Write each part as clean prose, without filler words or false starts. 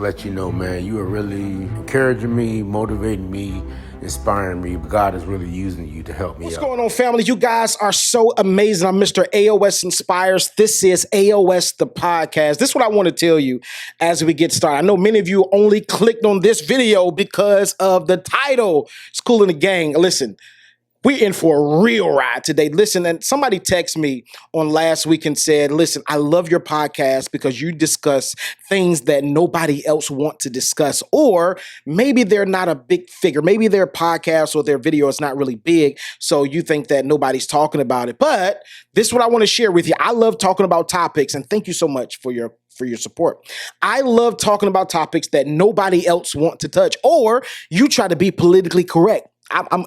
Let you know, man, you are really encouraging me, motivating me, inspiring me. God is really using you to help me What's out. going on, family? You guys are so amazing. I'm Mr. Aosinspires. This is AOS, the podcast. This is what I want to tell you as we get started. I know many of you only clicked on this video because of the title, School in the Gang. Listen, we're in for a real ride today. Listen, and somebody texted me on last week and said, listen, I love your podcast because you discuss things that nobody else wants to discuss. Or maybe they're not a big figure. Maybe their podcast or their video is not really big, so you think that nobody's talking about it. But this is what I want to share with you. I love talking about topics, and thank you so much for your support. I love talking about topics that nobody else wants to touch, or you try to be politically correct.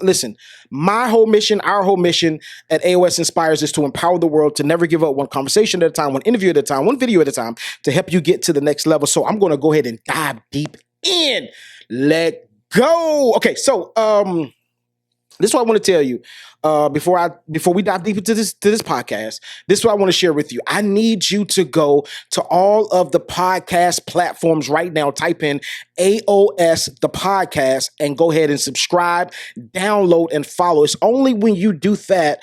Listen, my whole mission, our whole mission at Aosinspires is to empower the world to never give up, one conversation at a time, one interview at a time, one video at a time, to help you get to the next level. So I'm going to go ahead and dive deep in. Let go. Okay, so this is what I want to tell you before we dive deep into this podcast. This is what I want to share with you. I need you to go to all of the podcast platforms right now. Type in AOS the podcast and go ahead and subscribe, download, and follow. It's only when you do that,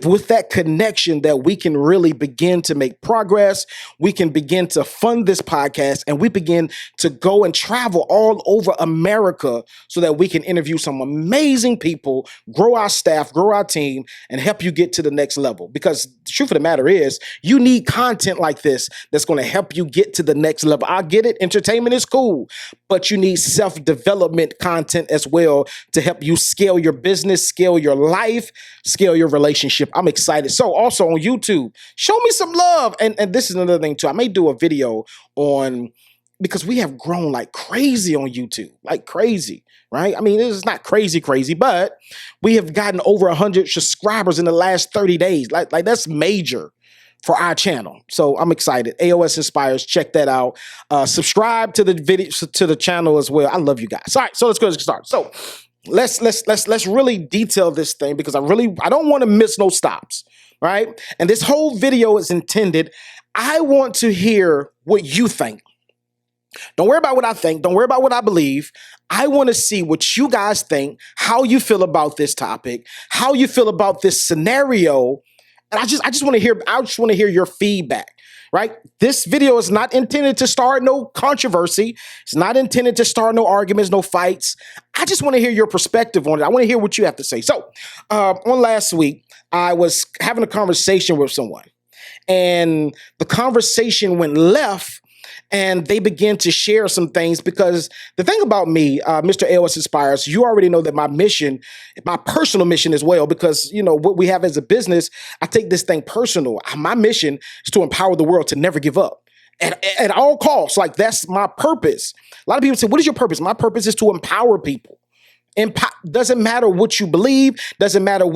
with that connection, that we can really begin to make progress. We can begin to fund this podcast, and we begin to go and travel all over America so that we can interview some amazing people, grow our staff, grow our team, and help you get to the next level. Because the truth of the matter is, you need content like this that's going to help you get to the next level. I get it. Entertainment is cool, but you need self-development content as well to help you scale your business, scale your life, scale your relationship. I'm excited. So also on YouTube, show me some love. And this is another thing too. I may do a video on, because we have grown like crazy on YouTube, like crazy, right? I mean, it's not crazy, but we have gotten over 100 subscribers in the last 30 days. Like that's major for our channel. So I'm excited. Aosinspires, check that out. Subscribe to the video, to the channel as well. I love you guys. All right, so let's go start. So let's really detail this thing, because I don't want to miss no stops, right? And this whole video is intended, I want to hear what you think. Don't worry about what I think. Don't worry about what I believe. I want to see what you guys think, how you feel about this topic, how you feel about this scenario. And I just want to hear your feedback. Right? This video is not intended to start no controversy. It's not intended to start no arguments, no fights. I just want to hear your perspective on it. I want to hear what you have to say. So on last week, I was having a conversation with someone, and the conversation went left, and they began to share some things. Because the thing about me, Mr. Aosinspires, you already know that my mission, my personal mission as well, because, you know, what we have as a business, I take this thing personal. My mission is to empower the world to never give up at all costs. Like, that's my purpose. A lot of people say, what is your purpose? My purpose is to empower people. Doesn't matter what you believe, doesn't matter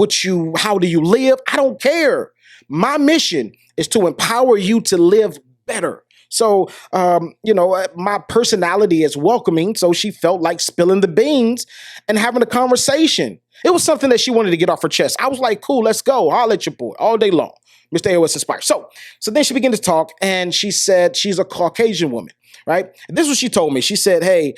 how do you live. I don't care. My mission is to empower you to live better. So, my personality is welcoming. So she felt like spilling the beans and having a conversation. It was something that she wanted to get off her chest. I was like, cool, let's go. I'll let your boy all day long. Mr. Aosinspires. So then she began to talk, and she said she's a Caucasian woman, right? And this is what she told me. She said, hey,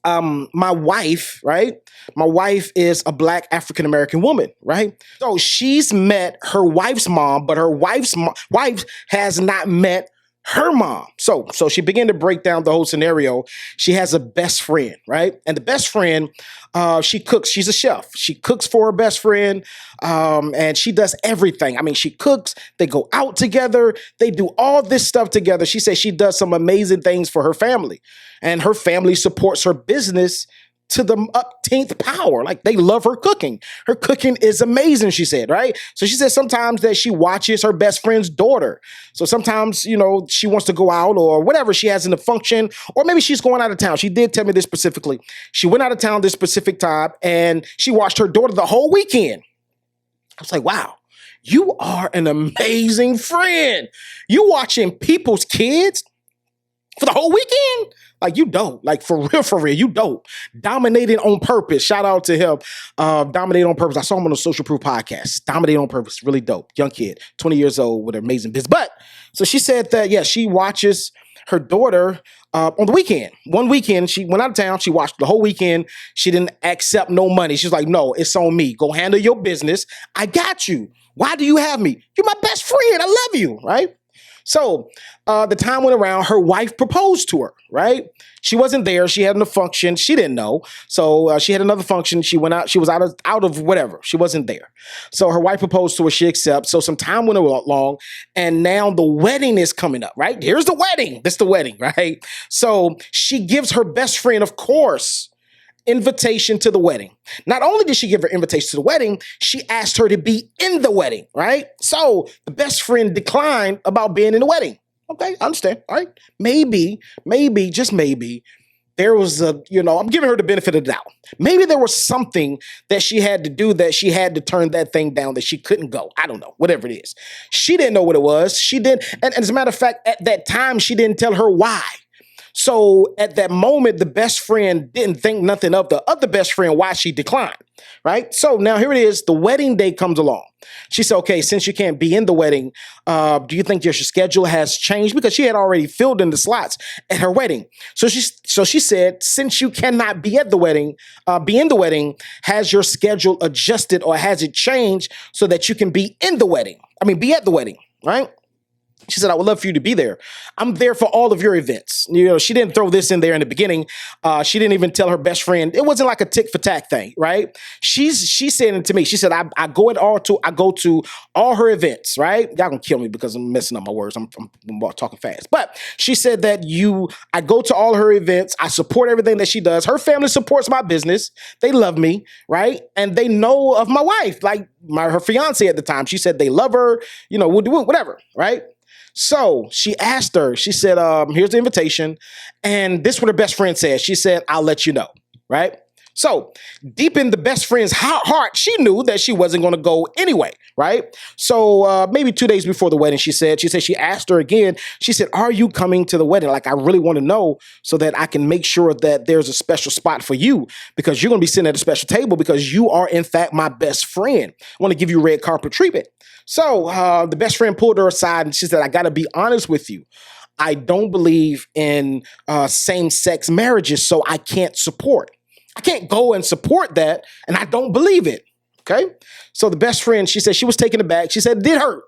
my wife, right? My wife is a Black African-American woman, right? So she's met her wife's mom, but her wife's wife has not met her mom. So she began to break down the whole scenario. She has a best friend, right? And the best friend, she cooks. She's a chef. She cooks for her best friend, and she does everything. I mean, she cooks. They go out together. They do all this stuff together. She says she does some amazing things for her family, and her family supports her business to the upteenth power. Like, they love her cooking. Her cooking is amazing, she said, right? So she said sometimes that she watches her best friend's daughter. So sometimes, you know, she wants to go out or whatever she has in the function, or maybe she's going out of town. She did tell me this specifically. She went out of town this specific time, and she watched her daughter the whole weekend. I was like, wow, you are an amazing friend. You watching people's kids for the whole weekend? Like, you dope. Like, for real, you dope. Dominating on purpose. Shout out to him. Dominating on purpose. I saw him on the Social Proof podcast. Dominating on purpose. Really dope. Young kid, 20 years old with an amazing business. But so she said that, yeah, she watches her daughter on the weekend. One weekend, she went out of town. She watched the whole weekend. She didn't accept no money. She's like, no, it's on me. Go handle your business. I got you. Why do you have me? You're my best friend. I love you, right? So the time went around, her wife proposed to her, right? She wasn't there. She had a function. She didn't know. So she had another function. She went out. She was out of whatever. She wasn't there. So her wife proposed to her. She accepts. So some time went along, and now the wedding is coming up, right? Here's the wedding. This is the wedding, right? So she gives her best friend, of course, invitation to the wedding. Not only did she give her invitation to the wedding, she asked her to be in the wedding, right? So the best friend declined about being in the wedding. Okay, I understand. All right. Maybe, just maybe, there was I'm giving her the benefit of the doubt. Maybe there was something that she had to do, that she had to turn that thing down, that she couldn't go. I don't know, whatever it is. She didn't know what it was. She didn't. And as a matter of fact, at that time, she didn't tell her why. So at that moment, the best friend didn't think nothing of the other best friend why she declined, right? So now here it is. The wedding day comes along. She said, okay, since you can't be in the wedding, do you think your schedule has changed? Because she had already filled in the slots at her wedding. So she said, since you cannot be at the wedding, has your schedule adjusted or has it changed so that you can be at the wedding, right? She said, I would love for you to be there. I'm there for all of your events. She didn't throw this in there in the beginning. She didn't even tell her best friend. It wasn't like a tick for tack thing, right? She said it to me. She said, I go to all her events, right? Y'all gonna kill me because I'm messing up my words. I'm talking fast. But she said that I go to all her events. I support everything that she does. Her family supports my business. They love me, right? And they know of my wife, like her fiance at the time. She said they love her, we'll do it, whatever, right? So she asked her, she said, here's the invitation. And this is what her best friend said. She said, I'll let you know, right? So deep in the best friend's heart, she knew that she wasn't going to go anyway, right? So maybe 2 days before the wedding, she asked her again, she said, are you coming to the wedding? Like, I really want to know so that I can make sure that there's a special spot for you, because you're going to be sitting at a special table because you are, in fact, my best friend. I want to give you red carpet treatment. So the best friend pulled her aside and she said, I got to be honest with you. I don't believe in same-sex marriages, so I can't go and support that, and I don't believe it, okay? So the best friend, she said she was taken aback. She said it did hurt.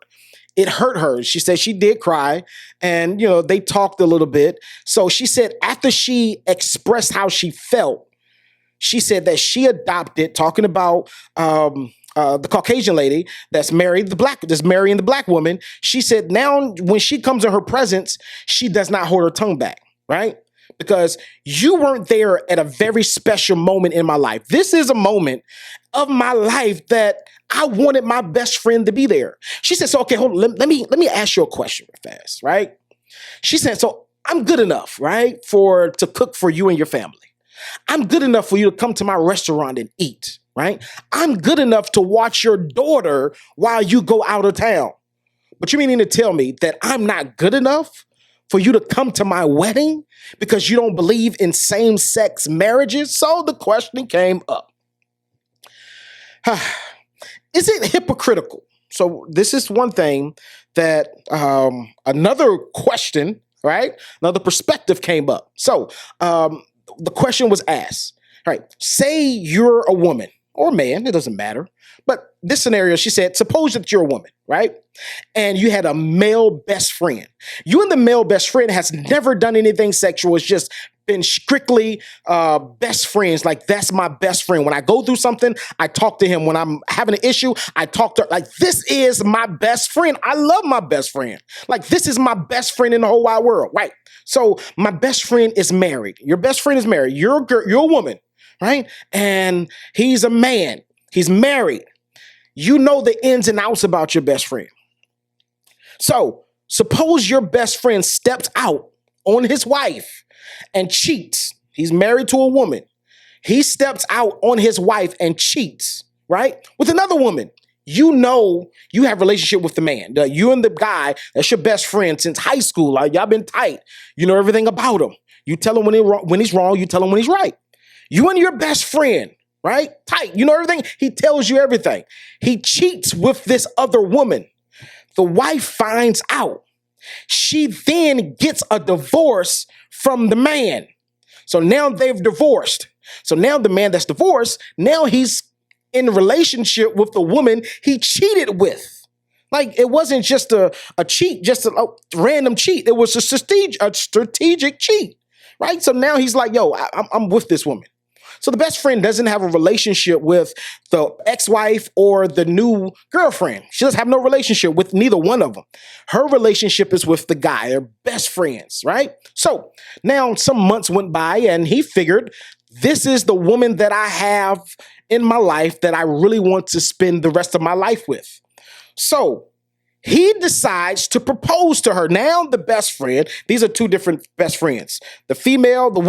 It hurt her. She said she did cry, and, they talked a little bit. So she said after she expressed how she felt, she said that she adopted, talking about the Caucasian lady that's marrying the black woman. She said now when she comes in her presence, she does not hold her tongue back, right? Because you weren't there at a very special moment in my life. This is a moment of my life that I wanted my best friend to be there. She said, so, okay, hold on, let me ask you a question fast, right? She said, so I'm good enough, right, to cook for you and your family. I'm good enough for you to come to my restaurant and eat, right? I'm good enough to watch your daughter while you go out of town. But you meaning to tell me that I'm not good enough for you to come to my wedding because you don't believe in same-sex marriages? So the question came up. Is it hypocritical? So this is one thing that another question, right? Another perspective came up. So the question was asked, right? Say you're a woman or a man, it doesn't matter. But this scenario, she said, suppose that you're a woman, right? And you had a male best friend. You and the male best friend has never done anything sexual. It's just been strictly best friends. Like, that's my best friend. When I go through something, I talk to him. When I'm having an issue, I talk to her. Like, this is my best friend. I love my best friend. Like, this is my best friend in the whole wide world, right? So my best friend is married. Your best friend is married. You're a girl, you're a woman, right? And he's a man. He's married. You know the ins and outs about your best friend. So suppose your best friend steps out on his wife and cheats. He's married to a woman. He steps out on his wife and cheats, right, with another woman. You know you have a relationship with the man. You and the guy, that's your best friend since high school. Like, y'all been tight. You know everything about him. You tell him when he's wrong. You tell him when he's right. You and your best friend, right? Tight. You know everything. He tells you everything. He cheats with this other woman. The wife finds out. She then gets a divorce from the man. So now they've divorced. So now the man that's divorced, now he's in a relationship with the woman he cheated with. Like, it wasn't just a cheat, just a random cheat. It was a strategic cheat, right? So now he's like, yo, I'm with this woman. So the best friend doesn't have a relationship with the ex-wife or the new girlfriend. She doesn't have no relationship with neither one of them. Her relationship is with the guy. They're best friends, right? So now some months went by and he figured, this is the woman that I have in my life that I really want to spend the rest of my life with. So he decides to propose to her. Now the best friend, these are two different best friends. The female, the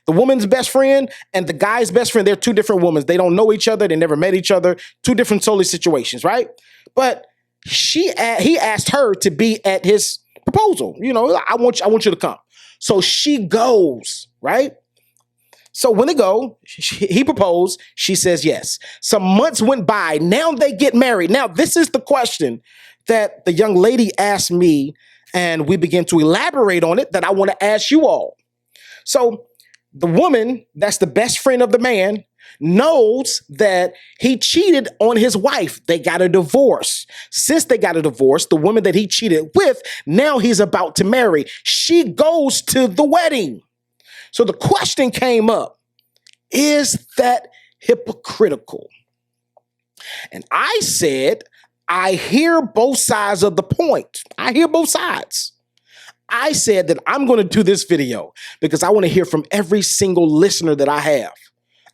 woman's best friend, and the guy's best friend, they're two different women. They don't know each other. They never met each other. Two different totally situations, right? But he asked her to be at his proposal. You know, I want you to come. So she goes, right? So when they go, he proposed, she says yes. Some months went by. Now they get married. Now, this is the question that the young lady asked me, and we begin to elaborate on it, that I want to ask you all. So the woman, that's the best friend of the man, knows that he cheated on his wife. They got a divorce. Since they got a divorce, the woman that he cheated with, now he's about to marry. She goes to the wedding. So the question came up, is that hypocritical? And I said, I hear both sides of the point. I hear both sides. I said that I'm going to do this video because I want to hear from every single listener that I have.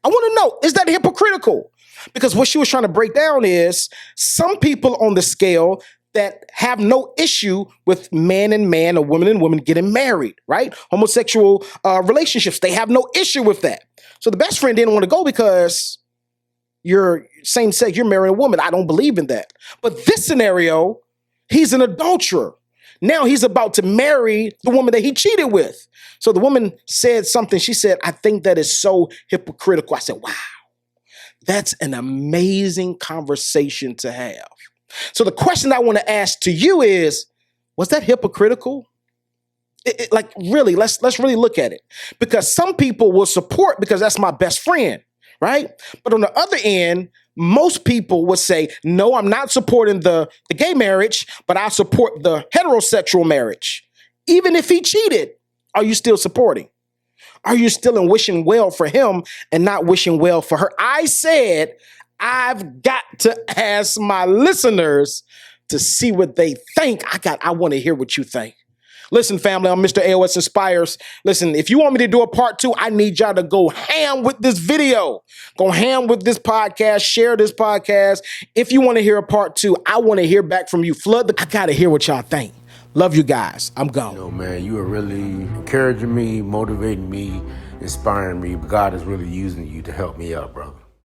I want to know, is that hypocritical? Because what she was trying to break down is some people on the scale that have no issue with man and man or woman and woman getting married, right? Homosexual relationships, they have no issue with that. So the best friend didn't want to go because you're same sex, you're marrying a woman. I don't believe in that. But this scenario, he's an adulterer. Now he's about to marry the woman that he cheated with. So the woman said something. She said, I think that is so hypocritical. I said, wow, that's an amazing conversation to have. So the question I want to ask to you is, was that hypocritical? Like, really, let's really look at it. Because some people will support because that's my best friend, right? But on the other end, most people would say, no, I'm not supporting the gay marriage, but I support the heterosexual marriage. Even if he cheated, are you still supporting? Are you still in wishing well for him and not wishing well for her? I said, I've got to ask my listeners to see what they think. I want to hear what you think. Listen, family, I'm Mr. Aosinspires. Listen, if you want me to do a part 2, I need y'all to go ham with this video. Go ham with this podcast. Share this podcast. If you want to hear a part 2, I want to hear back from you. I got to hear what y'all think. Love you guys. I'm gone. You know, man, you are really encouraging me, motivating me, inspiring me. God is really using you to help me out, brother.